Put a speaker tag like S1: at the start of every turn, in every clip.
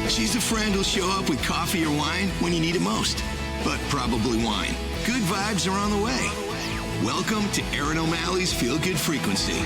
S1: She's the friend who'll show up with coffee or wine when you need it most. But probably wine. Good vibes are on the way. Welcome to Erin O'Malley's Feel Good Frequency.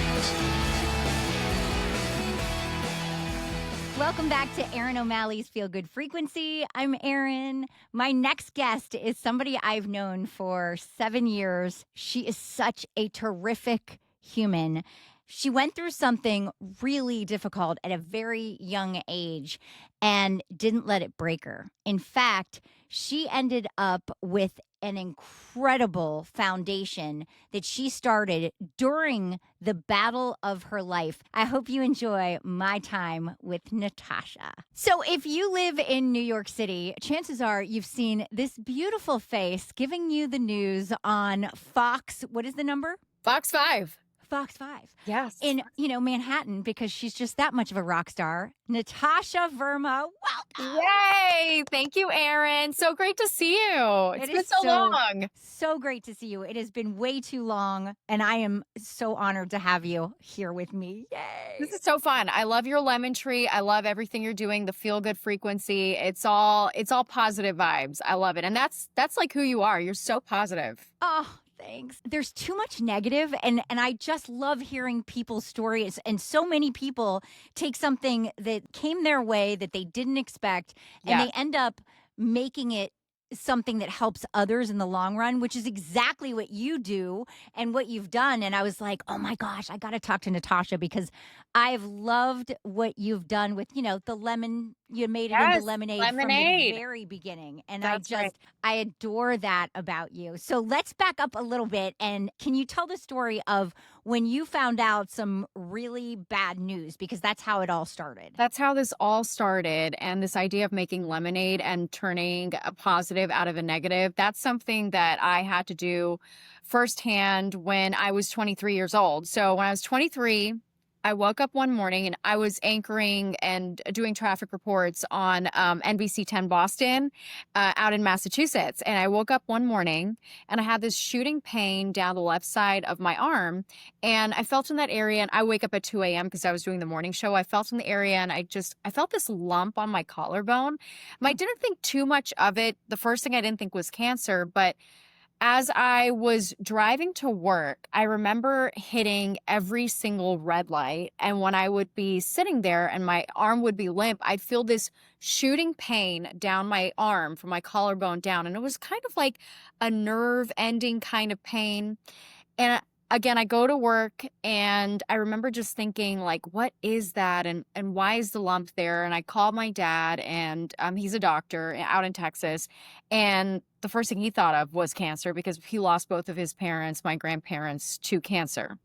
S2: Welcome back to Erin O'Malley's Feel Good Frequency. I'm Erin. My next guest is somebody I've known for 7 years. She is such a terrific human. She went through something really difficult at a very young age and didn't let it break her. In fact, she ended up with an incredible foundation that she started during the battle of her life. I hope you enjoy my time with Natasha. So if you live in New York City, chances are you've seen this beautiful face giving you the news on Fox. What is the number?
S3: Fox 5.
S2: Fox 5.
S3: Yes.
S2: In, Manhattan, because she's just that much of a rock star. Natasha Verma, welcome.
S3: Yay. Thank you, Erin. So great to see you. It's been so long.
S2: So great to see you. It has been way too long, and I am so honored to have you here with me. Yay.
S3: This is so fun. I love your lemon tree. I love everything you're doing, the feel good frequency. It's all positive vibes. I love it. And that's like who you are. You're so positive.
S2: Oh, thanks. There's too much negative, and I just love hearing people's stories. And so many people take something that came their way that they didn't expect, and they end up making it something that helps others in the long run, which is exactly what you do and what you've done. And I was like, oh my gosh, I got to talk to Natasha because I've loved what you've done with, the lemon. You made it into lemonade from the very beginning. And I adore that about you. So let's back up a little bit. And can you tell the story of when you found out some really bad news? Because that's how it all started.
S3: That's how this all started. And this idea of making lemonade and turning a positive out of a negative, that's something that I had to do firsthand when I was 23 years old. So when I was 23, I woke up one morning and I was anchoring and doing traffic reports on NBC 10 Boston out in Massachusetts. And I woke up one morning and I had this shooting pain down the left side of my arm. And I felt in that area, and I wake up at 2 a.m. because I was doing the morning show. I felt in the area and I felt this lump on my collarbone. I didn't think too much of it. The first thing I didn't think was cancer, but as I was driving to work, I remember hitting every single red light. And when I would be sitting there and my arm would be limp, I'd feel this shooting pain down my arm from my collarbone down. And it was kind of like a nerve ending kind of pain. And again, I go to work and I remember just thinking, like, what is that? And why is the lump there? And I called my dad, and he's a doctor out in Texas. And the first thing he thought of was cancer because he lost both of his parents, my grandparents, to cancer.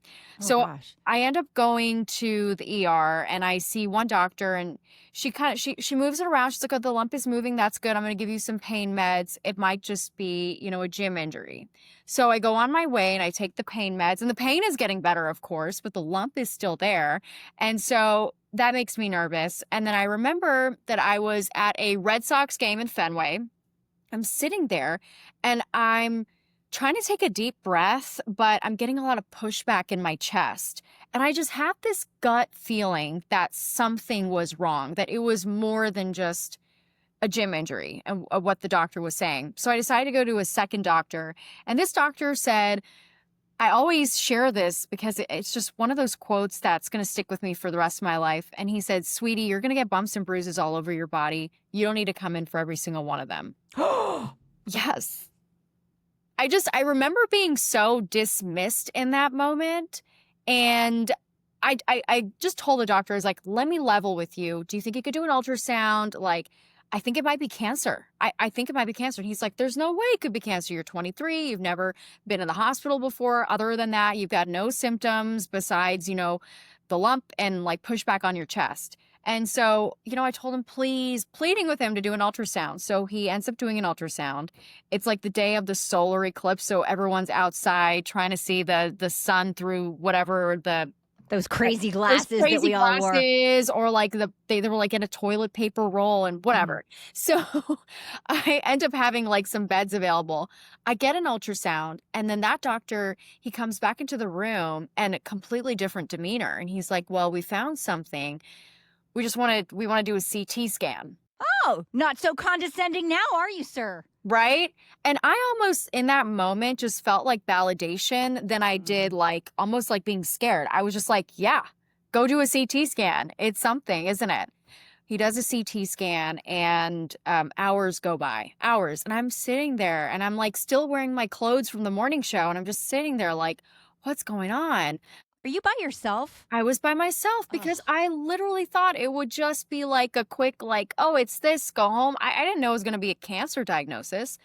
S3: Gosh. I end up going to the ER and I see one doctor, and she moves it around. She's like, oh, the lump is moving. That's good. I'm going to give you some pain meds. It might just be, a gym injury. So I go on my way and I take the pain meds, and the pain is getting better, of course, but the lump is still there. And so that makes me nervous. And then I remember that I was at a Red Sox game in Fenway. I'm sitting there and I'm trying to take a deep breath, but I'm getting a lot of pushback in my chest. And I just have this gut feeling that something was wrong, that it was more than just a gym injury and what the doctor was saying. So I decided to go to a second doctor. And this doctor said, I always share this because it's just one of those quotes that's going to stick with me for the rest of my life. And he said, sweetie, you're going to get bumps and bruises all over your body. You don't need to come in for every single one of them. Yes. I remember being so dismissed in that moment. And I just told the doctor, I was like, let me level with you. Do you think you could do an ultrasound? Like, I think it might be cancer. I think it might be cancer. And he's like, there's no way it could be cancer. You're 23. You've never been in the hospital before. Other than that, you've got no symptoms besides, the lump and like pushback on your chest. And so, I told him, pleading with him to do an ultrasound. So he ends up doing an ultrasound. It's like the day of the solar eclipse. So everyone's outside trying to see the sun through whatever
S2: those crazy glasses that we all wore.
S3: Or like they were like in a toilet paper roll and whatever. So I end up having like some beds available. I get an ultrasound, and then that doctor, he comes back into the room and a completely different demeanor. And he's like, well, we found something. we want to do a CT scan.
S2: Oh, not so condescending now, are you, sir?
S3: Right. And I almost in that moment just felt like validation than I did like almost like being scared. I was just like, yeah, go do a CT scan. It's something, isn't it? He does a CT scan and hours go by, hours. And I'm sitting there and I'm like still wearing my clothes from the morning show. And I'm just sitting there like, what's going on?
S2: Are you by yourself?
S3: I was by myself because
S2: Ugh.
S3: I literally thought it would just be like a quick, like, oh, it's this, go home. I didn't know it was going to be a cancer diagnosis.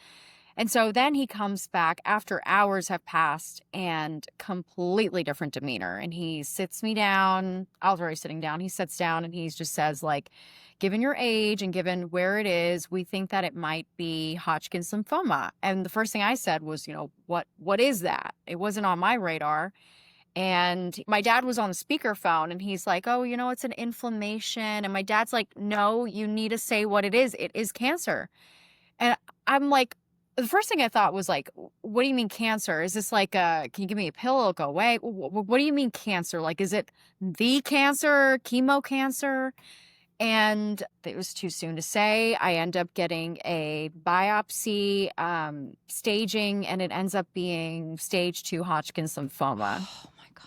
S3: And so then he comes back after hours have passed and completely different demeanor. And he sits me down. I was already sitting down. He sits down and he just says, like, given your age and given where it is, we think that it might be Hodgkin's lymphoma. And the first thing I said was, what is that? It wasn't on my radar. And my dad was on the speakerphone and he's like, oh, it's an inflammation. And my dad's like, no, you need to say what it is. It is cancer. And I'm like, the first thing I thought was like, what do you mean cancer? Is this like, can you give me a pill? It'll go away. What do you mean cancer? Like, is it the cancer, chemo cancer? And it was too soon to say. I end up getting a biopsy, staging, and it ends up being stage 2 Hodgkin's lymphoma.
S2: Oh my gosh.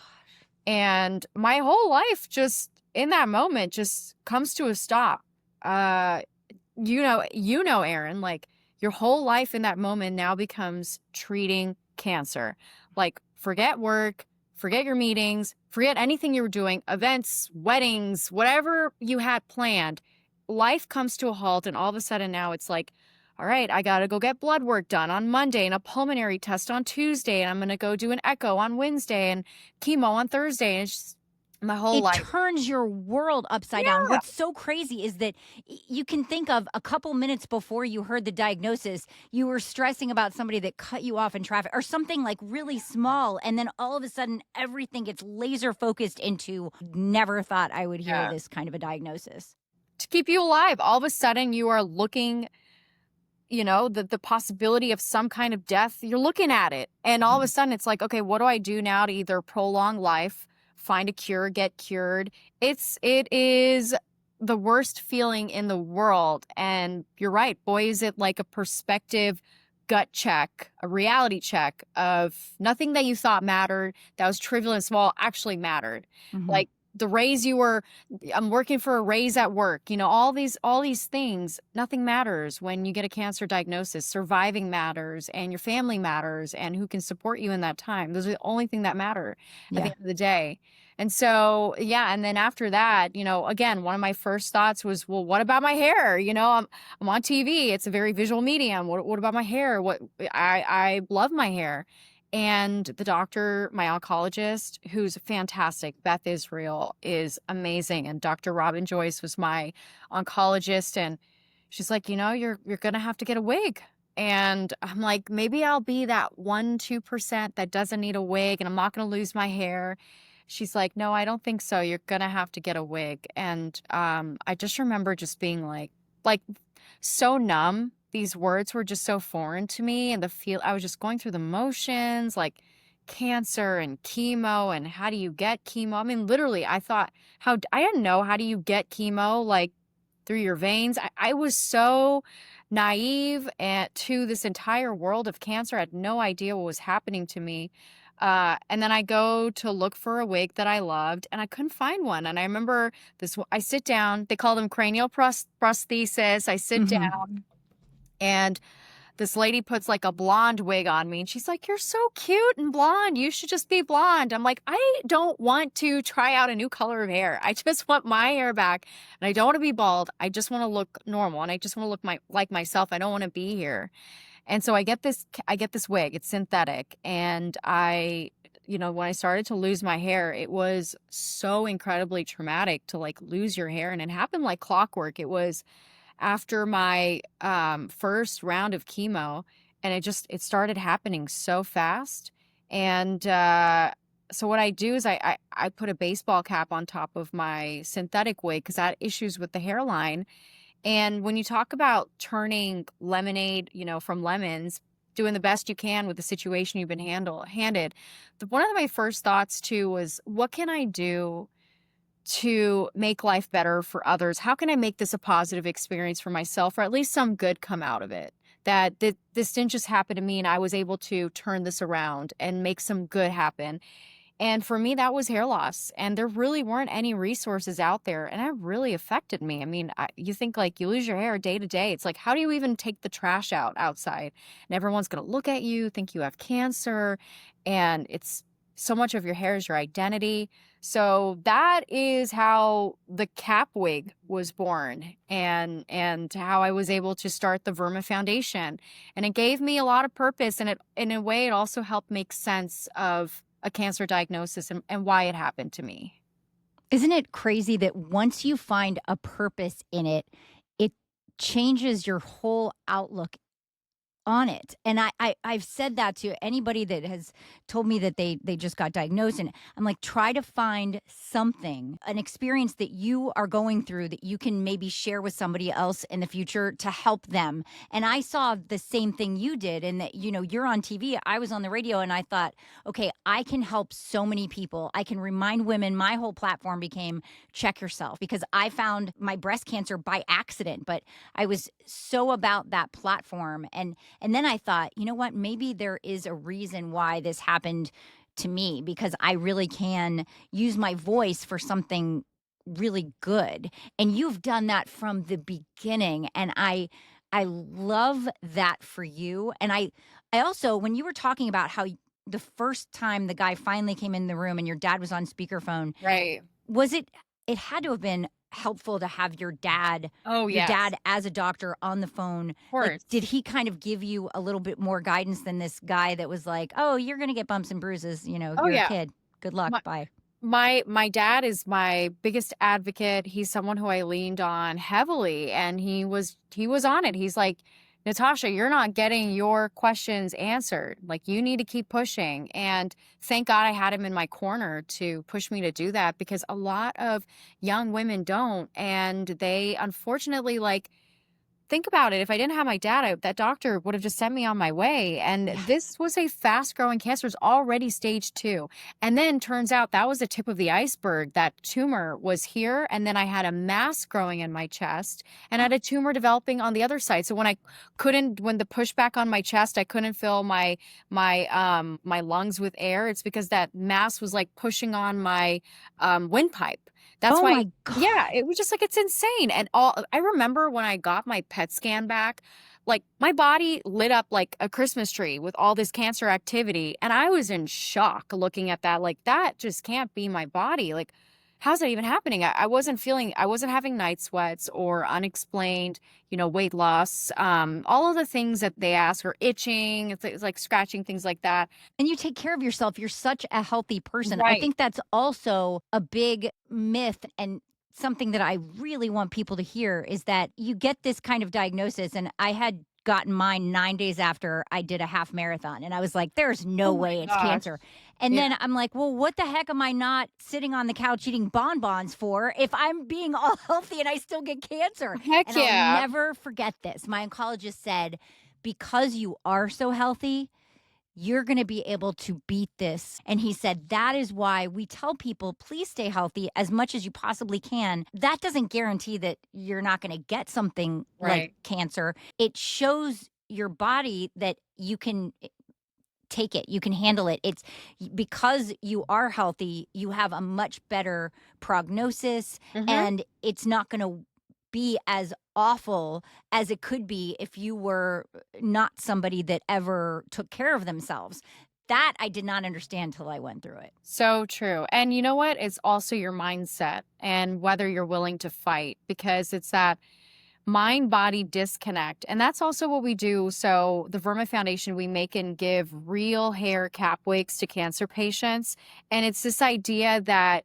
S3: And my whole life just in that moment just comes to a stop. Erin, like your whole life in that moment now becomes treating cancer. Like forget work, forget your meetings, forget anything you were doing, events, weddings, whatever you had planned. Life comes to a halt and all of a sudden now it's like, all right, I got to go get blood work done on Monday and a pulmonary test on Tuesday. And I'm going to go do an echo on Wednesday and chemo on Thursday. And it's just my whole life.
S2: It turns your world upside down. What's so crazy is that you can think of a couple minutes before you heard the diagnosis, you were stressing about somebody that cut you off in traffic or something like really small. And then all of a sudden, everything gets laser focused into never thought I would hear this kind of a diagnosis.
S3: To keep you alive, all of a sudden you are looking, the possibility of some kind of death, you're looking at it. And all of a sudden it's like, okay, what do I do now to either prolong life, find a cure, get cured? It is the worst feeling in the world. And you're right. Boy, is it like a perspective gut check, a reality check of nothing that you thought mattered, that was trivial and small, actually mattered.
S2: Mm-hmm.
S3: Like the raise I'm working for a raise at work, all these things, nothing matters when you get a cancer diagnosis. Surviving matters and your family matters and who can support you in that time. Those are the only thing that matter at the end of the day. And so, and then after that, again, one of my first thoughts was, well, what about my hair? I'm on TV. It's a very visual medium. What about my hair? I love my hair. And the doctor, my oncologist, who's fantastic, Beth Israel, is amazing. And Dr. Robin Joyce was my oncologist. And she's like, you're going to have to get a wig. And I'm like, maybe I'll be that 1-2% that doesn't need a wig and I'm not going to lose my hair. She's like, no, I don't think so. You're going to have to get a wig. And I just remember just being like so numb. These words were just so foreign to me. And I was just going through the motions, like cancer and chemo and how do you get chemo? I mean, literally, I didn't know how do you get chemo, like through your veins. I was so naive to this entire world of cancer. I had no idea what was happening to me. And then I go to look for a wig that I loved and I couldn't find one. And I remember I sit down, they call them cranial prosthesis. I sit down and this lady puts like a blonde wig on me and she's like, you're so cute and blonde. You should just be blonde. I'm like, I don't want to try out a new color of hair. I just want my hair back and I don't want to be bald. I just want to look normal and I just want to look like myself. I don't want to be here. And so I get this wig, it's synthetic. And when I started to lose my hair, it was so incredibly traumatic to like lose your hair. And it happened like clockwork. It was after my first round of chemo and it started happening so fast. And so what I do is I put a baseball cap on top of my synthetic wig because I had issues with the hairline. And when you talk about turning lemonade, from lemons, doing the best you can with the situation you've been handed, one of my first thoughts too was, what can I do to make life better for others? How can I make this a positive experience for myself, or at least some good come out of it? That this didn't just happen to me, and I was able to turn this around and make some good happen. And for me, that was hair loss. And there really weren't any resources out there. And it really affected me. I mean, you think like you lose your hair day to day. It's like, how do you even take the trash out outside? And everyone's going to look at you, think you have cancer. And it's so much of your hair is your identity. So that is how the cap wig was born, and how I was able to start the Verma Foundation. And it gave me a lot of purpose. And it, in a way, it also helped make sense of a cancer diagnosis and why it happened to me.
S2: Isn't it crazy that once you find a purpose in it, it changes your whole outlook on it? And I've said that to anybody that has told me that they just got diagnosed, and I'm like, try to find something, an experience that you are going through that you can maybe share with somebody else in the future to help them. And I saw the same thing you did, and that, you know, you're on TV, I was on the radio, and I thought, okay, I can help so many people. I can remind women. My whole platform became check yourself, because I found my breast cancer by accident, but I was so about that platform. And then I thought, you know what, maybe there is a reason why this happened to me, because I really can use my voice for something really good. And you've done that from the beginning. And I love that for you. And I also, when you were talking about how the first time the guy finally came in the room and your dad was on speakerphone,
S3: Right.
S2: was it had to have been helpful to have your dad,
S3: Oh,
S2: your
S3: yes.
S2: dad as a doctor on the phone?
S3: Of course.
S2: Like, did he kind of give you a little bit more guidance than this guy that was like, oh, you're going to get bumps and bruises, you know,
S3: Oh,
S2: you're
S3: yeah.
S2: a kid. Good luck.
S3: My-
S2: Bye.
S3: My dad is my biggest advocate. He's someone who I leaned on heavily, and he was on it. He's like, Natasha, you're not getting your questions answered. Like, you need to keep pushing. And thank God I had him in my corner to push me to do that, because a lot of young women don't. And they unfortunately, like, think about it. If I didn't have my dad, that doctor would have just sent me on my way. And this was a fast growing cancer. It's already stage 2. And then turns out that was the tip of the iceberg. That tumor was here. And then I had a mass growing in my chest, and I had a tumor developing on the other side. So when the pushback on my chest, I couldn't fill my lungs with air. It's because that mass was like pushing on my windpipe. That's
S2: Oh
S3: why,
S2: my God.
S3: yeah, it was just like, it's insane. And I remember when I got my PET scan back, like, my body lit up like a Christmas tree with all this cancer activity. And I was in shock looking at that. Like, that just can't be my body. Like, how's that even happening? I wasn't having night sweats or unexplained, weight loss. All of the things that they ask, or itching, it's like scratching, things like that.
S2: And you take care of yourself. You're such a healthy person. I
S3: Right.
S2: think that's also a big myth, and something that I really want people to hear is that you get this kind of diagnosis. And I had gotten mine 9 days after I did a half marathon. And I was like, there's no
S3: Oh my
S2: way it's
S3: gosh.
S2: cancer. And
S3: Yeah.
S2: then I'm like, well, what the heck am I not sitting on the couch eating bonbons for if I'm being all healthy and I still get cancer?
S3: Heck
S2: And
S3: yeah.
S2: I'll never forget this. My oncologist said, because you are so healthy, you're going to be able to beat this. And he said, that is why we tell people, please stay healthy as much as you possibly can. That doesn't guarantee that you're not going to get something like
S3: Right.
S2: cancer. It shows your body that you can take it, you can handle it. It's because you are healthy, you have a much better prognosis,
S3: Mhm.
S2: and it's not going to be as awful as it could be if you were not somebody that ever took care of themselves. That I did not understand till I went through it.
S3: So true. And you know what? It's also your mindset and whether you're willing to fight, because it's that mind body disconnect. And that's also what we do. So the Verma Foundation, we make and give real hair cap wigs to cancer patients. And it's this idea that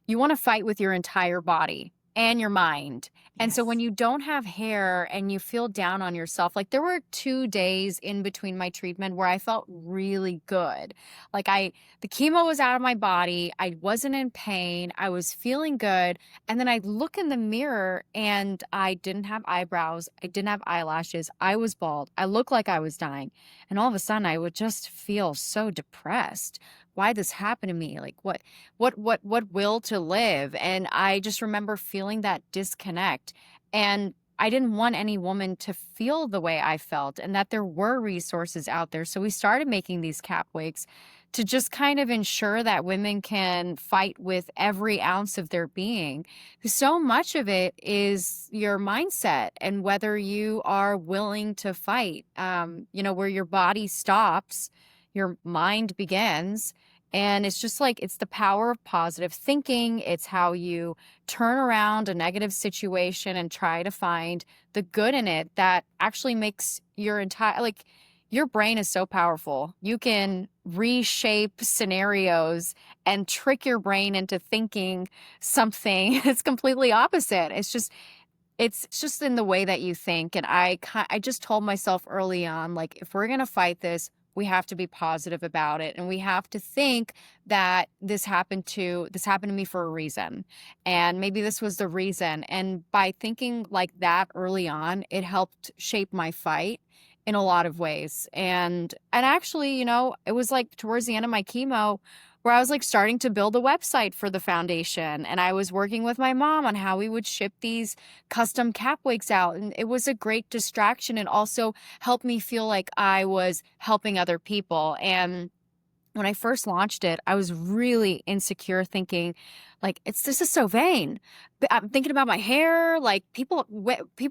S3: you want to fight with your entire body and your mind. And so
S2: Yes.
S3: when you don't have hair and you feel down on yourself, like, there were 2 days in between my treatment where I felt really good. Like, the chemo was out of my body. I wasn't in pain. I was feeling good. And then I look in the mirror and I didn't have eyebrows. I didn't have eyelashes. I was bald. I looked like I was dying. And all of a sudden I would just feel so depressed. why this happened to me? Like what will to live? And I just remember feeling that disconnect. And I didn't want any woman to feel the way I felt and that there were resources out there. So we started making these cap wigs to just kind of ensure that women can fight with every ounce of their being. So much of it is your mindset and whether you are willing to fight. Where your body stops, your mind begins. And it's just like, it's the power of positive thinking. It's how you turn around a negative situation and try to find the good in it that actually makes your entire, like, your brain is so powerful. You can reshape scenarios and trick your brain into thinking something that's completely opposite. It's just in the way that you think. And I just told myself early on, like, if we're going to fight this, we have to be positive about it. And we have to think that this happened to me for a reason. And maybe this was the reason. And by thinking like that early on, it helped shape my fight in a lot of ways. And actually, it was like towards the end of my chemo where I was like starting to build a website for the foundation. And I was working with my mom on how we would ship these custom cap wigs out. And it was a great distraction and also helped me feel like I was helping other people. And when I first launched it, I was really insecure, thinking like, this is so vain. But I'm thinking about my hair, like people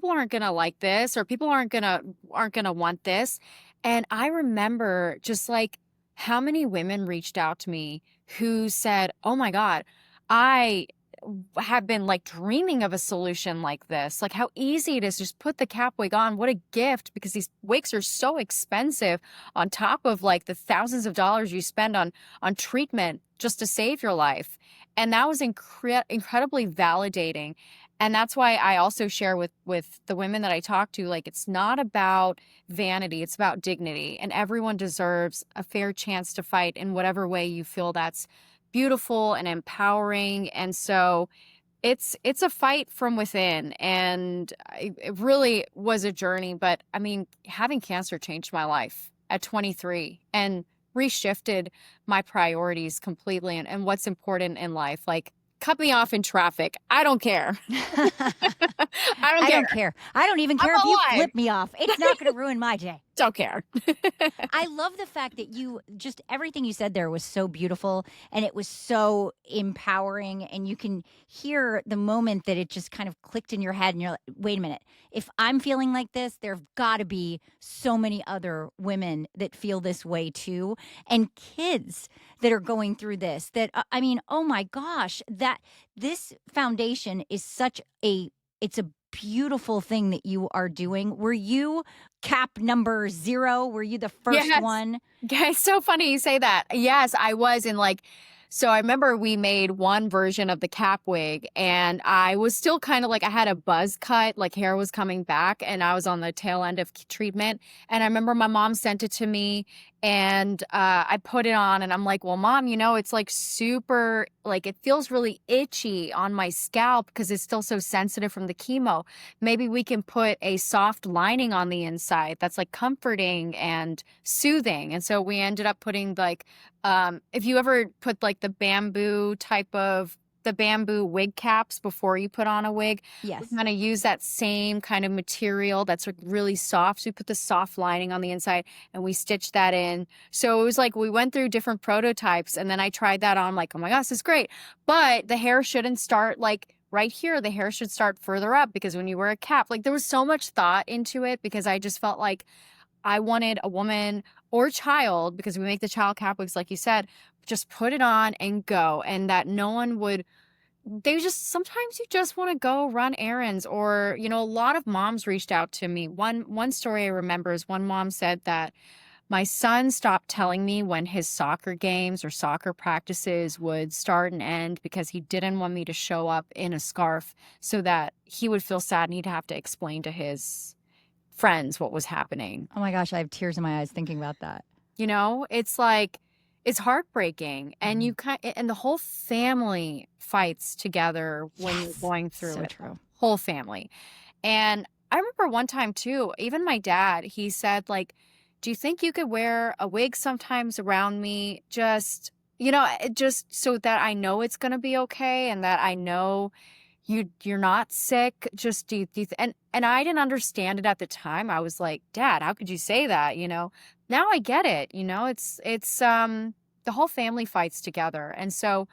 S3: aren't gonna like this, or people aren't gonna want this. And I remember just like how many women reached out to me who said, "Oh my God, I have been like dreaming of a solution like this. Like how easy it is to just put the cap wig on. What a gift, because these wigs are so expensive on top of like the thousands of dollars you spend on treatment just to save your life." And that was incredibly validating. And that's why I also share with the women that I talk to, like, it's not about vanity, it's about dignity. And everyone deserves a fair chance to fight in whatever way you feel that's beautiful and empowering. And so it's a fight from within. And it really was a journey. But I mean, having cancer changed my life at 23 and reshifted my priorities completely and what's important in life. Like, cut me off in traffic. I don't care. I don't care.
S2: I don't even care
S3: I'm
S2: if you
S3: alive.
S2: flip me off. It's not going to ruin my day.
S3: Don't care.
S2: I love the fact that just everything you said there was so beautiful and it was so empowering. And you can hear the moment that it just kind of clicked in your head and you're like, wait a minute, if I'm feeling like this, there've got to be so many other women that feel this way too. And kids that are going through this that, I mean, oh my gosh, that this foundation is it's a beautiful thing that you are doing. Were you cap number 0? Were you the first one?
S3: Yeah, it's so funny you say that. Yes, I was in like, so I remember we made one version of the cap wig and I was still kind of like, I had a buzz cut, like hair was coming back and I was on the tail end of treatment. And I remember my mom sent it to me and I put it on and I'm like, well, Mom, it's like super, like it feels really itchy on my scalp because it's still so sensitive from the chemo. Maybe we can put a soft lining on the inside that's like comforting and soothing. And so we ended up putting like, if you ever put like the bamboo wig caps before you put on a wig,
S2: Yes.
S3: we're going to use that same kind of material that's like really soft. So we put the soft lining on the inside and we stitched that in. So it was like we went through different prototypes and then I tried that on. I'm like, oh my gosh, this is great. But the hair shouldn't start like right here. The hair should start further up because when you wear a cap, like there was so much thought into it because I just felt like I wanted a woman or child, because we make the child cap wigs, like you said, just put it on and go. And that no one would, sometimes you just want to go run errands or, a lot of moms reached out to me. One story I remember is one mom said that my son stopped telling me when his soccer games or soccer practices would start and end because he didn't want me to show up in a scarf so that he would feel sad and he'd have to explain to his friends what was happening.
S2: Oh my gosh, I have tears in my eyes thinking about that.
S3: It's like, it's heartbreaking and and the whole family fights together when you're going through
S2: so
S3: it.
S2: True.
S3: Whole family. And I remember one time too, even my dad, he said like, do you think you could wear a wig sometimes around me? Just, just so that I know it's going to be okay and that I know you're not sick. Just and I didn't understand it at the time. I was like, Dad, how could you say that? Now I get it. It's the whole family fights together. And so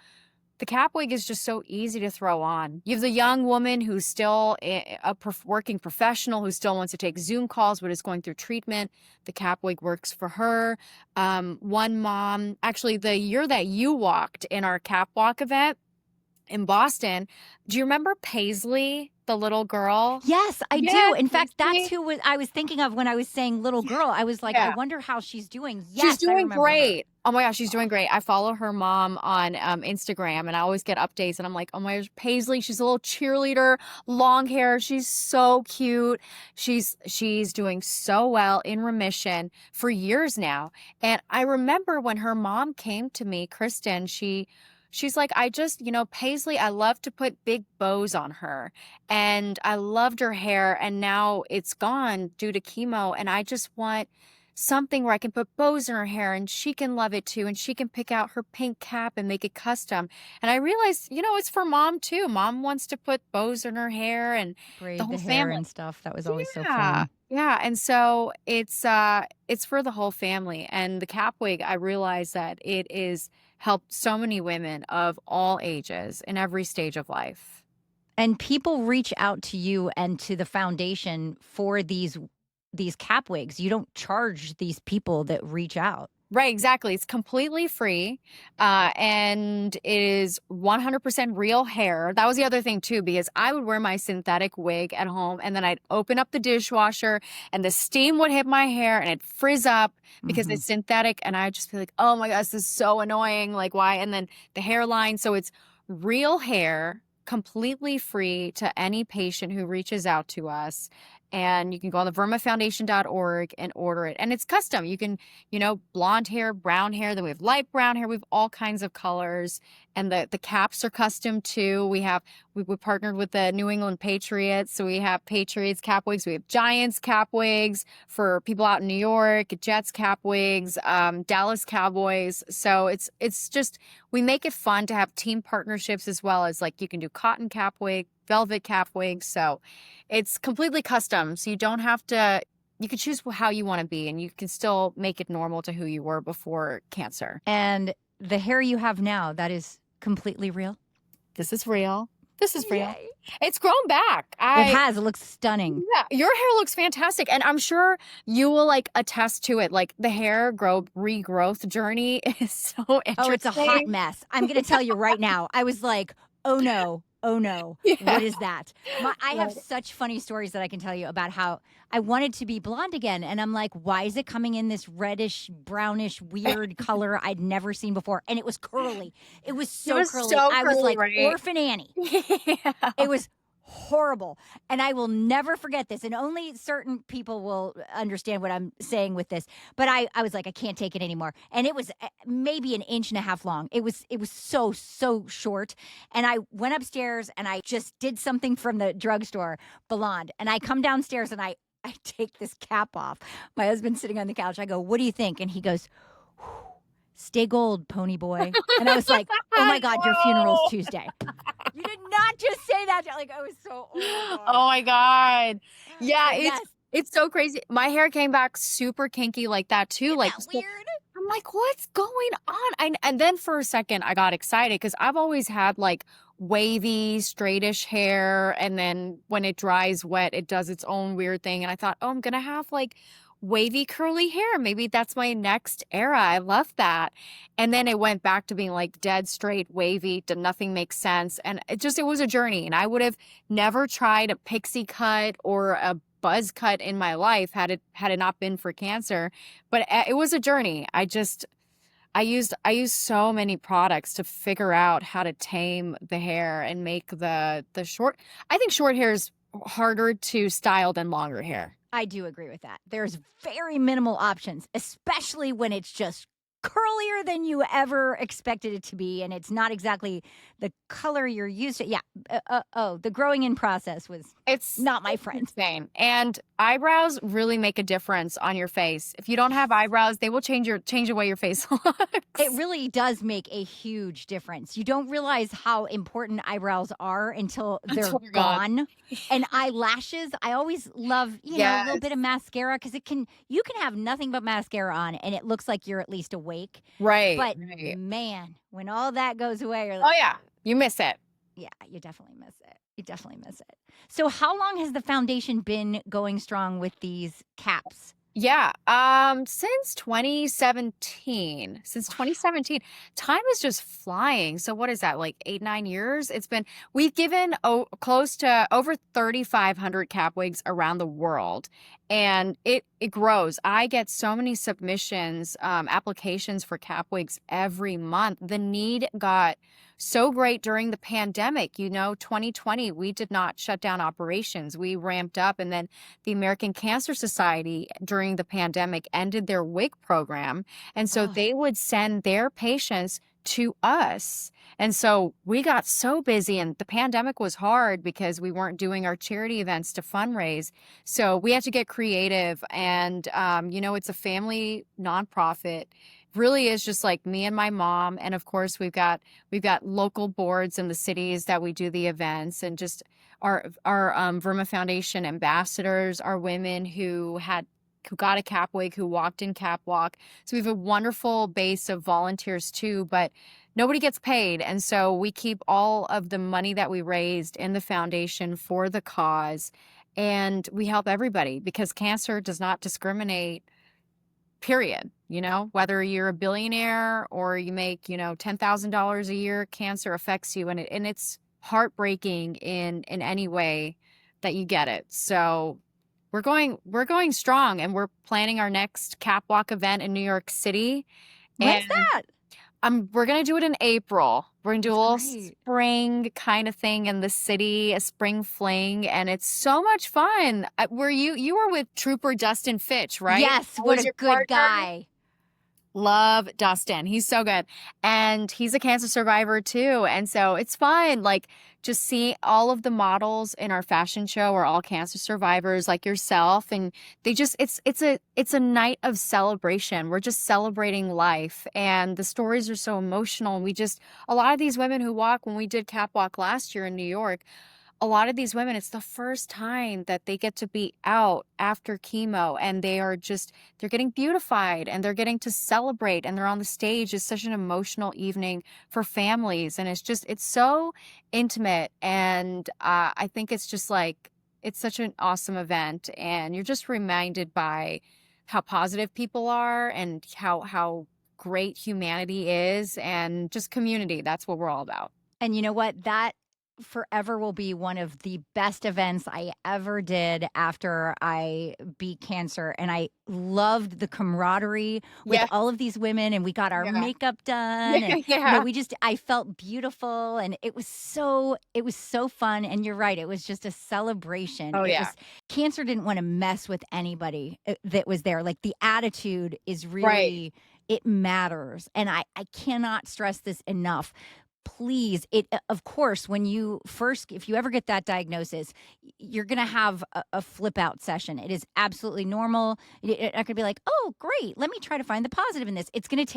S3: the cap wig is just so easy to throw on. You have the young woman who's still a working professional who still wants to take Zoom calls but is going through treatment. The cap wig works for her. One mom, actually, the year that you walked in our cap walk event in Boston, do you remember Paisley, the little girl?
S2: Yes, I
S3: Yeah,
S2: do. In fact,
S3: Paisley.
S2: that's who I was thinking of when I was saying little girl. I was like, I
S3: Yeah.
S2: wonder how she's doing.
S3: She's
S2: Yes, I
S3: doing
S2: remember her.
S3: great. Oh my gosh, she's doing great. I follow her mom on Instagram and I always get updates and I'm like, oh my gosh, Paisley, she's a little cheerleader, long hair. She's so cute. She's doing so well, in remission for years now. And I remember when her mom came to me, Kristen, she's like, Paisley, I love to put big bows on her and I loved her hair and now it's gone due to chemo and I just want something where I can put bows in her hair and she can love it too and she can pick out her pink cap and make it custom. And I realized, it's for mom too. Mom wants to put bows in her hair and
S2: Braid
S3: the whole
S2: the hair
S3: family.
S2: and stuff. That was always so
S3: Yeah.
S2: fun.
S3: Yeah. And so it's for the whole family. And the cap wig, I realized that it is helped so many women of all ages in every stage of life.
S2: And people reach out to you and to the foundation for these cap wigs. You don't charge these people that reach out.
S3: Right, exactly. It's completely free, and it is 100% real hair. That was the other thing too, because I would wear my synthetic wig at home, and then I'd open up the dishwasher, and the steam would hit my hair, and it'd frizz up because it's synthetic, and I'd just be like, "Oh my gosh, this is so annoying! Like, why?" And then the hairline. So it's real hair, completely free to any patient who reaches out to us. And you can go on the vermafoundation.org and order it. And it's custom. You can, blonde hair, brown hair, then we have light brown hair. We have all kinds of colors. And the caps are custom too. We partnered with the New England Patriots. So we have Patriots cap wigs. We have Giants cap wigs for people out in New York, Jets cap wigs, Dallas Cowboys. So it's just, we make it fun to have team partnerships as well as like you can do cotton cap wig, velvet cap wigs. So it's completely custom. So you don't have to, you can choose how you want to be and you can still make it normal to who you were before cancer.
S2: And the hair you have now, that is completely real?
S3: This is real. This is real.
S2: Yay.
S3: It's grown back.
S2: It has. It looks stunning.
S3: Yeah, your hair looks fantastic. And I'm sure you will attest to it. Like the hair regrowth journey is so interesting.
S2: Oh, it's a hot mess. I'm going to tell you right now. I was like, oh no. Yeah. What is that? I have such funny stories that I can tell you about how I wanted to be blonde again. And I'm like, why is it coming in this reddish, brownish, weird color I'd never seen before? And it was curly. It was so curly. I was like Orphan Annie.
S3: Yeah.
S2: It was horrible. And I will never forget this. And only certain people will understand what I'm saying with this. But I was like, I can't take it anymore. And it was maybe an inch and a half long. It was so short. And I went upstairs and I just did something from the drugstore, blonde. And I come downstairs and I take this cap off. My husband's sitting on the couch. I go, what do you think? And he goes, stay gold, pony boy. And I was like, oh my God, your funeral's Tuesday. You did not just say that. Like, I was so,
S3: oh my God. Yeah, it's so crazy. My hair came back super kinky like that too.
S2: Isn't
S3: like
S2: that weird?
S3: I'm like, what's going on? And then for a second I got excited because I've always had like wavy, straightish hair. And then when it dries wet, it does its own weird thing. And I thought, oh, I'm going to have like wavy curly hair. Maybe that's my next era. I love that. And then it went back to being like dead straight, wavy, nothing makes sense. And it was a journey. And I would have never tried a pixie cut or a buzz cut in my life had it not been for cancer. But it was a journey. I used so many products to figure out how to tame the hair and make the short. I think short hair is harder to style than longer hair.
S2: I do agree with that. There's very minimal options, especially when it's just curlier than you ever expected it to be, and it's not exactly the color you're used to. Yeah. The growing in process was
S3: It's
S2: not my friend.
S3: insane. And eyebrows really make a difference on your face. If you don't have eyebrows, they will change the way your face looks.
S2: It really does make a huge difference. You don't realize how important eyebrows are until they're
S3: Until they're gone.
S2: gone. And eyelashes, I always love, a little
S3: Yes.
S2: bit of mascara because you can have nothing but mascara on and it looks like you're at least awake.
S3: Right.
S2: But
S3: Right.
S2: man, when all that goes away, you're
S3: Oh
S2: like,
S3: yeah. You miss it.
S2: yeah, you definitely miss it. You definitely miss it. So how long has the foundation been going strong with these caps?
S3: Yeah. Since 2017. Since 2017. Time is just flying. So what is that? Like 8, 9 years? We've given close to over 3,500 cap wigs around the world. And it grows. I get so many submissions, applications for cap wigs every month. The need got so great during the pandemic. 2020, we did not shut down operations. We ramped up, and then the American Cancer Society during the pandemic ended their wig program. And so
S2: Oh.
S3: they would send their patients to us. And so we got so busy, and the pandemic was hard because we weren't doing our charity events to fundraise. So we had to get creative. And, it's a family nonprofit. Really is just like me and my mom. And of course, we've got local boards in the cities that we do the events, and just our Verma Foundation ambassadors are women who got a cap wig, who walked in cap walk. So we have a wonderful base of volunteers too, but nobody gets paid. And so we keep all of the money that we raised in the foundation for the cause. And we help everybody because cancer does not discriminate, period. Whether you're a billionaire or you make, $10,000 a year, cancer affects you. And it's heartbreaking in any way that you get it. So we're going strong, and we're planning our next cap walk event in New York City.
S2: When's
S3: And
S2: that?
S3: we're going to do it in April. We're going to do a little
S2: That's great.
S3: spring kind of thing in the city, a spring fling, and it's so much fun. You were with Trooper Dustin Fitch, right?
S2: Yes,
S3: That
S2: what
S3: was
S2: a
S3: your
S2: good
S3: partner?
S2: guy.
S3: Love Dustin. He's so good. And he's a cancer survivor too. And so it's fun. Like, just see all of the models in our fashion show are all cancer survivors like yourself. And it's a night of celebration. We're just celebrating life. And the stories are so emotional. A lot of these women who walk, when we did Cap Walk last year in New York, a lot of these women, it's the first time that they get to be out after chemo, and they're getting beautified, and they're getting to celebrate, and they're on the stage. It's such an emotional evening for families. And it's so intimate. And I think it's such an awesome event. And you're just reminded by how positive people are and how great humanity is, and just community. That's what we're all about.
S2: And you know what? That forever will be one of the best events I ever did after I beat cancer. And I loved the camaraderie with all of these women, and we got our makeup done. And I felt beautiful, and it was so fun. And you're right, it was just a celebration. Cancer didn't want to mess with anybody that was there. Like, the attitude is really, it matters. And I cannot stress this enough. Please, of course, if you ever get that diagnosis, you're going to have a flip out session. It is absolutely normal. You're not going to be like, oh, great, let me try to find the positive in this. It's going to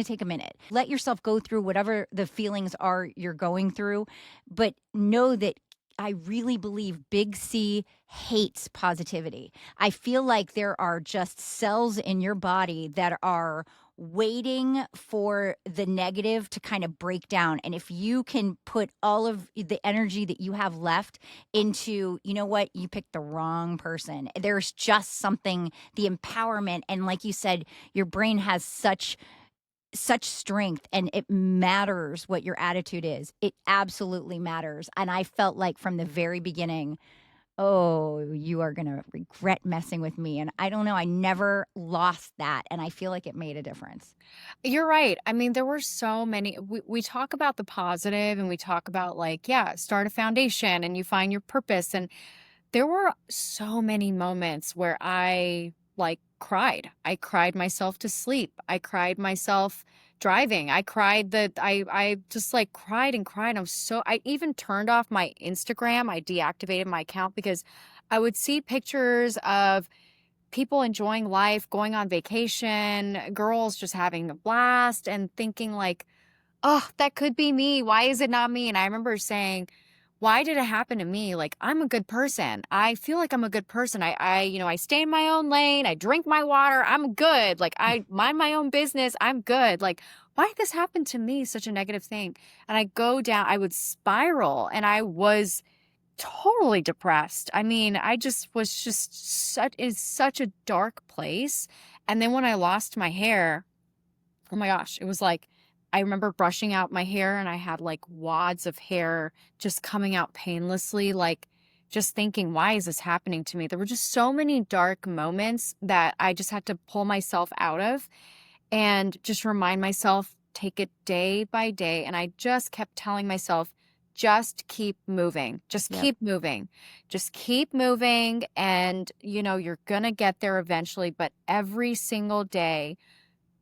S2: take a minute. Let yourself go through whatever the feelings are you're going through, but know that I really believe Big C hates positivity. I feel like there are just cells in your body that are waiting for the negative to kind of break down. And if you can put all of the energy that you have left into, you know what, you picked the wrong person. There's just something, the empowerment. And like you said, your brain has such strength, and it matters what your attitude is. It absolutely matters. And I felt like from the very beginning, oh, you are going to regret messing with me. And I don't know, I never lost that. And I feel like it made a difference.
S3: You're right. I mean, there were so many, we talk about the positive, and we talk about start a foundation and you find your purpose. And there were so many moments where I cried. I cried myself to sleep. I cried myself driving. I cried that I just like cried and cried. I even turned off my Instagram. I deactivated my account because I would see pictures of people enjoying life, going on vacation, girls just having a blast and thinking like, oh, that could be me. Why is it not me? And I remember saying, why did it happen to me? Like, I'm a good person. I feel like I'm a good person. I stay in my own lane. I drink my water. I'm good. Like, I mind my own business. I'm good. Like, why did this happen to me? Such a negative thing. And I go down, I would spiral, and I was totally depressed. I mean, I just was just in such a dark place. And then when I lost my hair, oh my gosh, it was like, I remember brushing out my hair and I had like wads of hair just coming out painlessly, like just thinking, why is this happening to me? There were just so many dark moments that I just had to pull myself out of and just remind myself, take it day by day. And I just kept telling myself, just keep moving, just
S2: Yep.
S3: keep moving, just keep moving. And, you're going to get there eventually, but every single day,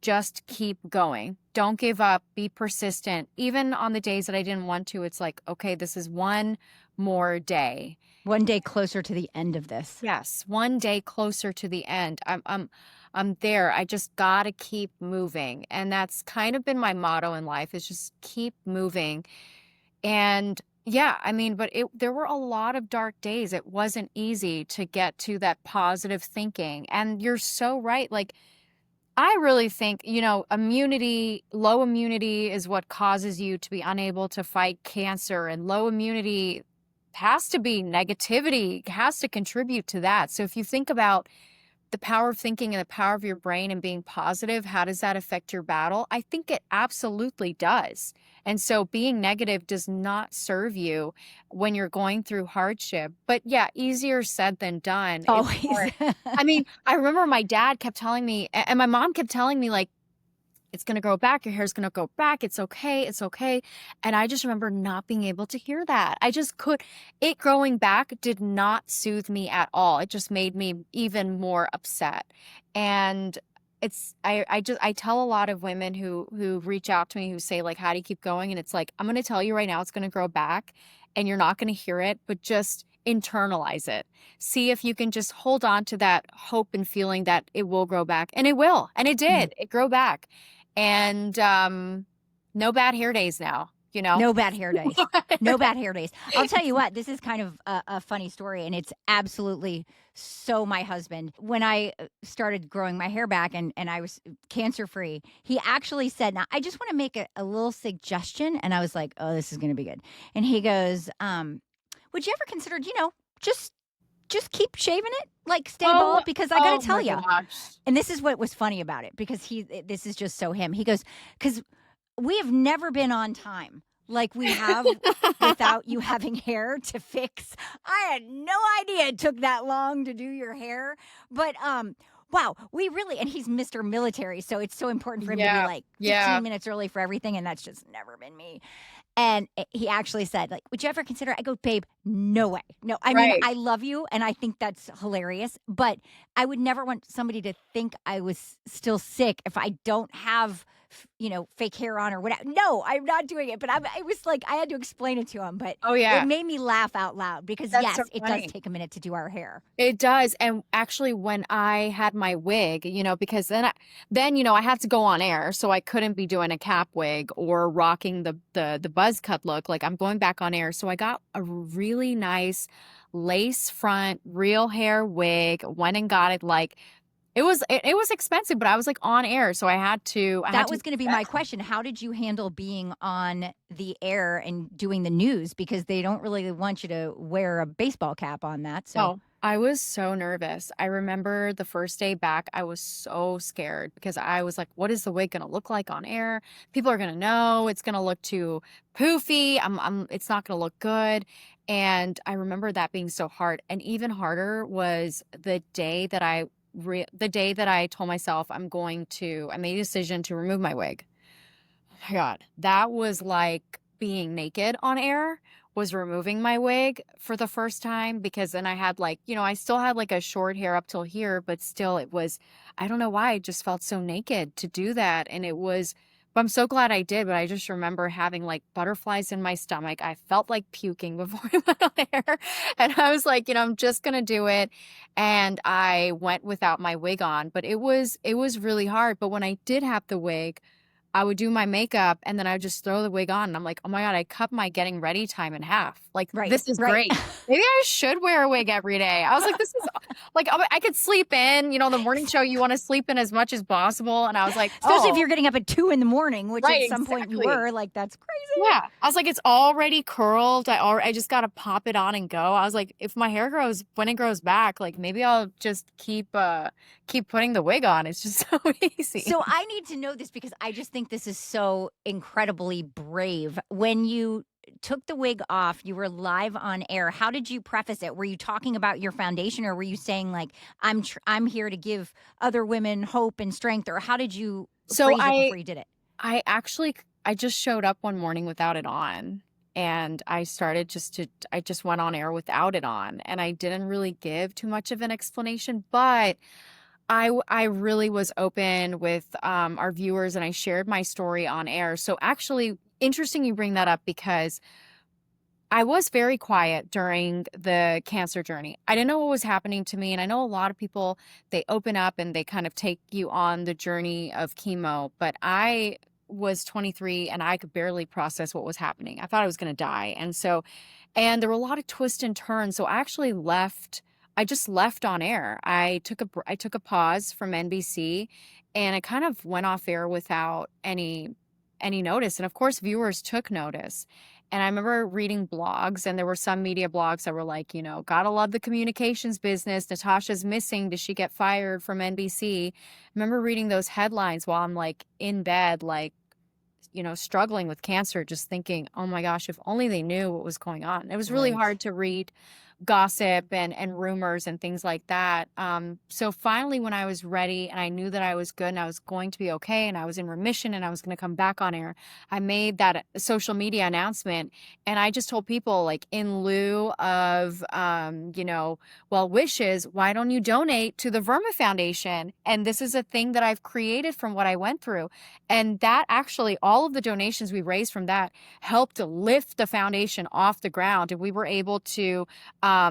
S3: just keep going. Don't give up. Be persistent. Even on the days that I didn't want to, it's like, okay, this is one more day.
S2: One day closer to the end of this.
S3: Yes, one day closer to the end. I'm there. I just gotta keep moving. And that's kind of been my motto in life, is just keep moving. And yeah, I mean, but there were a lot of dark days. It wasn't easy to get to that positive thinking. And you're so right. Like, I really think, low immunity is what causes you to be unable to fight cancer, and low immunity has to be negativity, has to contribute to that. So if you think about the power of thinking and the power of your brain and being positive, how does that affect your battle? I think it absolutely does. And so being negative does not serve you when you're going through hardship. But yeah, easier said than done. It's
S2: Always.
S3: hard. I mean, I remember my dad kept telling me, and my mom kept telling me, like, it's going to grow back. Your hair's going to go back. It's okay. It's okay. And I just remember not being able to hear that. It growing back did not soothe me at all. It just made me even more upset. And I tell a lot of women who reach out to me who say, like, how do you keep going? And it's like, I'm going to tell you right now, it's going to grow back and you're not going to hear it, but just internalize it. See if you can just hold on to that hope and feeling that it will grow back. And it will. And it did. It grew back. And no bad hair days now,
S2: No bad hair days. No bad hair days. I'll tell you what, this is kind of a funny story, and it's absolutely so my husband. When I started growing my hair back and I was cancer-free, he actually said, now, I just want to make a little suggestion. And I was like, oh, this is going to be good. And he goes, would you ever consider, just keep shaving it, like stay bald, because I got to tell you. And this is what was funny about it, because this is just so him. He goes, because we have never been on time like we have without you having hair to fix. I had no idea it took that long to do your hair. But wow, we really, and he's Mr. Military, so it's so important for him to be like 15 minutes early for everything, and that's just never been me. And he actually said, like, would you ever consider? I go, babe, no way. No, I mean, I love you, and I think that's hilarious, but I would never want somebody to think I was still sick if I don't have, fake hair on or whatever. No, I'm not doing it. But it was like, I had to explain it to him. But it made me laugh out loud, because
S3: That's
S2: yes,
S3: so
S2: it
S3: funny.
S2: does take a minute to do our hair.
S3: It does. And actually, when I had my wig, because then I had to go on air, so I couldn't be doing a cap wig or rocking the buzz cut look. Like, I'm going back on air. So I got a really nice lace front, real hair wig, went and got it. Like, it was expensive, but I was like on air. So I had to.
S2: That was going to be my question. How did you handle being on the air and doing the news? Because they don't really want you to wear a baseball cap on that. So.
S3: Oh, I was so nervous. I remember the first day back, I was so scared, because I was like, what is the wig going to look like on air? People are going to know it's going to look too poofy. It's not going to look good. And I remember that being so hard. And even harder was the day that I told myself I made a decision to remove my wig. Oh my God, that was like being naked on air, was removing my wig for the first time, because then I had like, I still had like a short hair up till here, but still it was, I don't know why, I just felt so naked to do that. And it was, but I'm so glad I did. But I just remember having like butterflies in my stomach. I felt like puking before I went on air. And I was like, I'm just going to do it. And I went without my wig on, but it was really hard. But when I did have the wig, I would do my makeup and then I would just throw the wig on. And I'm like, oh my God, I cut my getting ready time in half. Like,
S2: Right,
S3: this is
S2: right.
S3: great. Maybe I should wear a wig every day. I was like, this is like, I could sleep in, the morning show, you want to sleep in as much as possible. And I was like,
S2: Especially if
S3: oh,
S2: you're getting up at 2 in the morning, which
S3: right,
S2: at some point you
S3: exactly.
S2: were, like, that's crazy.
S3: Yeah. I was like, it's already curled. I just got to pop it on and go. I was like, if my hair grows, when it grows back, like maybe I'll just keep putting the wig on. It's just so easy.
S2: So I need to know this because I just think this is so incredibly brave. When you took the wig off, you were live on air. How did you preface it? Were you talking about your foundation, or were you saying like, I'm here to give other women hope and strength, or how did you
S3: So
S2: phrase it before you did it?
S3: I just showed up one morning without it on, and I just went on air without it on, and I didn't really give too much of an explanation, but I really was open with our viewers, and I shared my story on air. So actually, interesting you bring that up, because I was very quiet during the cancer journey. I didn't know what was happening to me. And I know a lot of people, they open up and they kind of take you on the journey of chemo. But I was 23 and I could barely process what was happening. I thought I was going to die. And there were a lot of twists and turns. So I just left on air. I took a pause from NBC, and I kind of went off air without any notice. And of course, viewers took notice. And I remember reading blogs, and there were some media blogs that were like, gotta love the communications business. Natasha's missing. Did she get fired from NBC? I remember reading those headlines while I'm like in bed, like, struggling with cancer, just thinking, oh my gosh, if only they knew what was going on. It was really
S2: Right.
S3: hard to read gossip and rumors and things like that. So finally, when I was ready and I knew that I was good and I was going to be okay and I was in remission and I was going to come back on air, I made that social media announcement. And I just told people, like, in lieu of, well wishes, why don't you donate to the Verma Foundation? And this is a thing that I've created from what I went through. And that actually, all of the donations we raised from that helped lift the foundation off the ground. And we were able to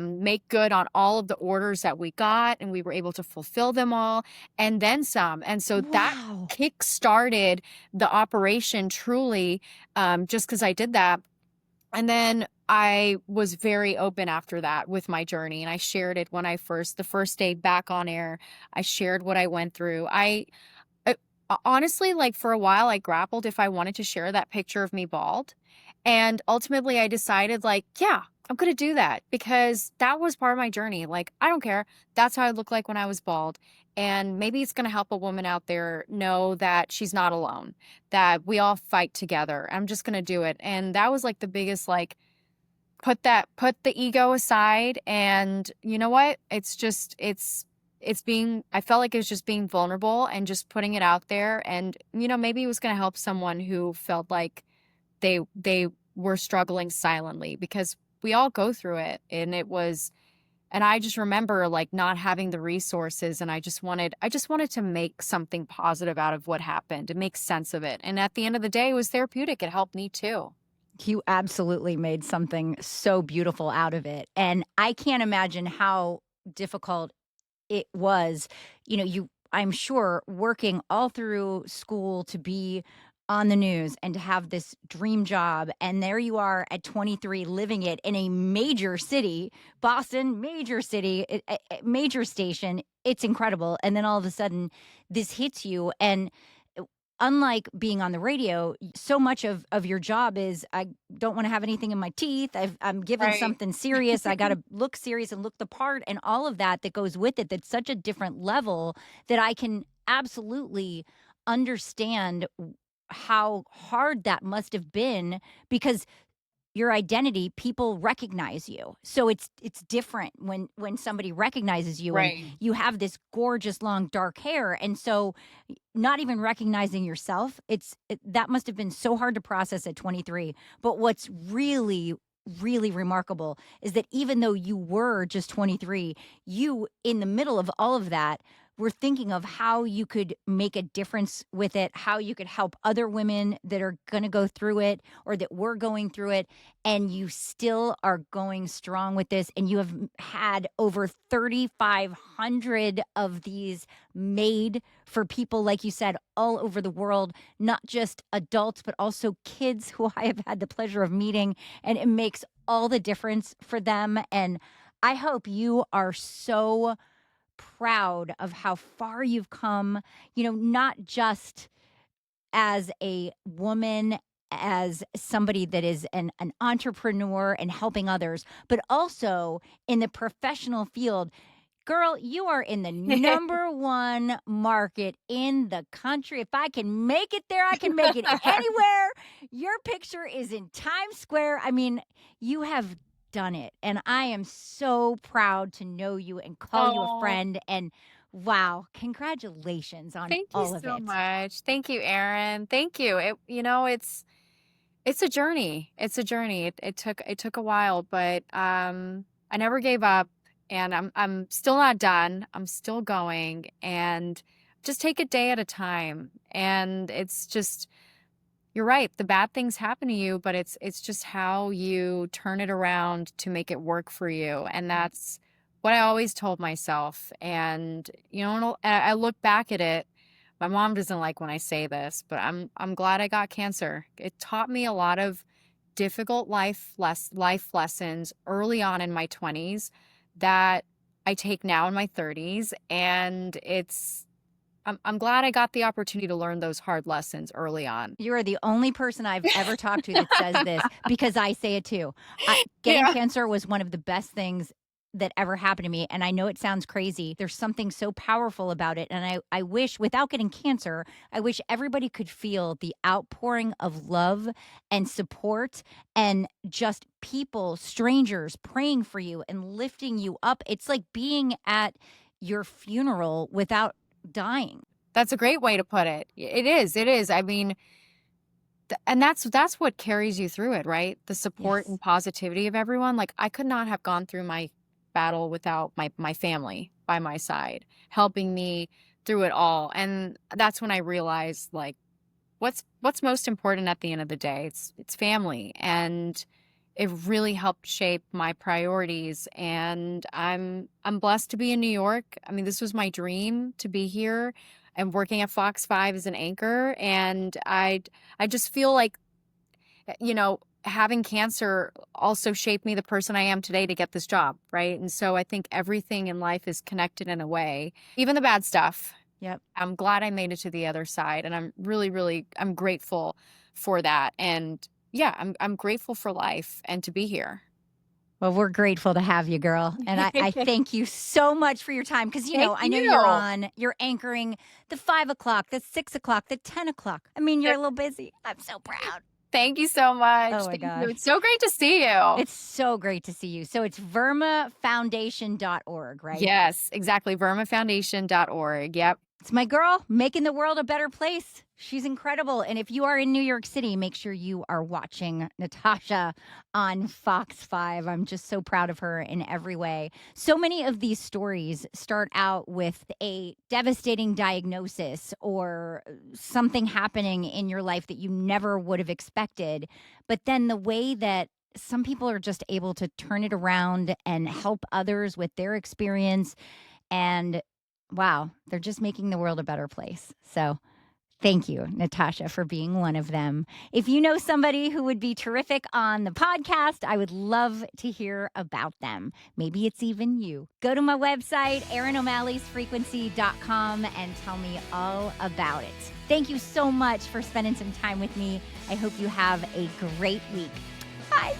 S3: make good on all of the orders that we got, and we were able to fulfill them all and then some. And so that
S2: Wow.
S3: kick-started the operation truly, just because I did that. And then I was very open after that with my journey, and I shared it when the first day back on air. I shared what I went through. Honestly, like, for a while, I grappled if I wanted to share that picture of me bald. And ultimately, I decided, like, yeah, I'm going to do that, because that was part of my journey. Like, I don't care. That's how I look like when I was bald. And maybe it's going to help a woman out there know that she's not alone, that we all fight together. I'm just going to do it. And that was like the biggest, like, put the ego aside. And you know what? I felt like it was just being vulnerable and just putting it out there. And, maybe it was going to help someone who felt like they were struggling silently, because we all go through it. And I just remember, like, not having the resources, and I just wanted to make something positive out of what happened and make sense of it. And at the end of the day, it was therapeutic. It helped me too.
S2: You absolutely made something so beautiful out of it. And I can't imagine how difficult it was. I'm sure, working all through school to be on the news and to have this dream job. And there you are at 23 living it in a major city, Boston, major city, major station. It's incredible. And then all of a sudden this hits you. And unlike being on the radio, so much of your job is, I don't want to have anything in my teeth. I'm given
S3: Right.
S2: something serious. I got to look serious and look the part, and all of that goes with it. That's such a different level that I can absolutely understand how hard that must have been, because your identity, people recognize you. So it's different when somebody recognizes you, and
S3: Right.
S2: you have this gorgeous long dark hair. And so not even recognizing yourself, that must have been so hard to process at 23. But what's really really remarkable is that even though you were just 23, you, in the middle of all of that, were thinking of how you could make a difference with it, how you could help other women that are going to go through it or that were going through it. And you still are going strong with this. And you have had over 3,500 of these made for people, like you said, all over the world, not just adults, but also kids who I have had the pleasure of meeting. And it makes all the difference for them. And I hope you are so proud of how far you've come, not just as a woman, as somebody that is an entrepreneur and helping others, but also in the professional field. Girl, you are in the number one market in the country. If I can make it there, I can make it anywhere. Your picture is in Times Square. I mean, you have done it. And I am so proud to know you and call you a friend. And wow, congratulations on
S3: Thank
S2: all
S3: you
S2: of
S3: so
S2: it.
S3: much. Thank you, Erin. Thank you. It's a journey. It's a journey. It took a while, but I never gave up, and I'm still not done. I'm still going, and just take a day at a time. And it's just, you're right. The bad things happen to you, but it's just how you turn it around to make it work for you. And that's what I always told myself. And I look back at it. My mom doesn't like when I say this, but I'm glad I got cancer. It taught me a lot of difficult life lessons early on in my 20s that I take now in my 30s, and I'm glad I got the opportunity to learn those hard lessons early on.
S2: You are the only person I've ever talked to that says this, because I say it too. Getting
S3: Yeah.
S2: cancer was one of the best things that ever happened to me. And I know it sounds crazy. There's something so powerful about it. And I wish, without getting cancer, I wish everybody could feel the outpouring of love and support and just people, strangers praying for you and lifting you up. It's like being at your funeral without dying.
S3: That's a great way to put it. It is. I mean, and that's what carries you through it, right? The support
S2: Yes.
S3: and positivity of everyone. Like, I could not have gone through my battle without my family by my side, helping me through it all. And that's when I realized, like, what's most important at the end of the day. It's family. And it really helped shape my priorities. And I'm blessed to be in New York. I mean, this was my dream, to be here and working at Fox 5 as an anchor. And I just feel like, having cancer also shaped me the person I am today to get this job, right? And so I think everything in life is connected in a way, even the bad stuff.
S2: Yep.
S3: I'm glad I made it to the other side, and I'm really, I'm grateful for that. And yeah, I'm grateful for life and to be here.
S2: Well, we're grateful to have you, girl. And I thank you so much for your time. Because,
S3: Thank
S2: I know you're anchoring the 5 o'clock, the 6 o'clock, the 10 o'clock. I mean, you're a little busy. I'm so proud.
S3: Thank you so much.
S2: Oh, my
S3: Thank
S2: gosh.
S3: you. It's so great to see you.
S2: It's so great to see you. So it's vermafoundation.org, right?
S3: Yes, exactly. vermafoundation.org. Yep.
S2: It's my girl, making the world a better place. She's incredible. And if you are in New York City, make sure you are watching Natasha on Fox 5. I'm just so proud of her in every way. So many of these stories start out with a devastating diagnosis or something happening in your life that you never would have expected. But then the way that some people are just able to turn it around and help others with their experience, and wow, they're just making the world a better place. So thank you, Natasha, for being one of them. If you know somebody who would be terrific on the podcast, I would love to hear about them. Maybe it's even you. Go to my website, ErinO'Malley'sFrequency.com, and tell me all about it. Thank you so much for spending some time with me. I hope you have a great week. Bye.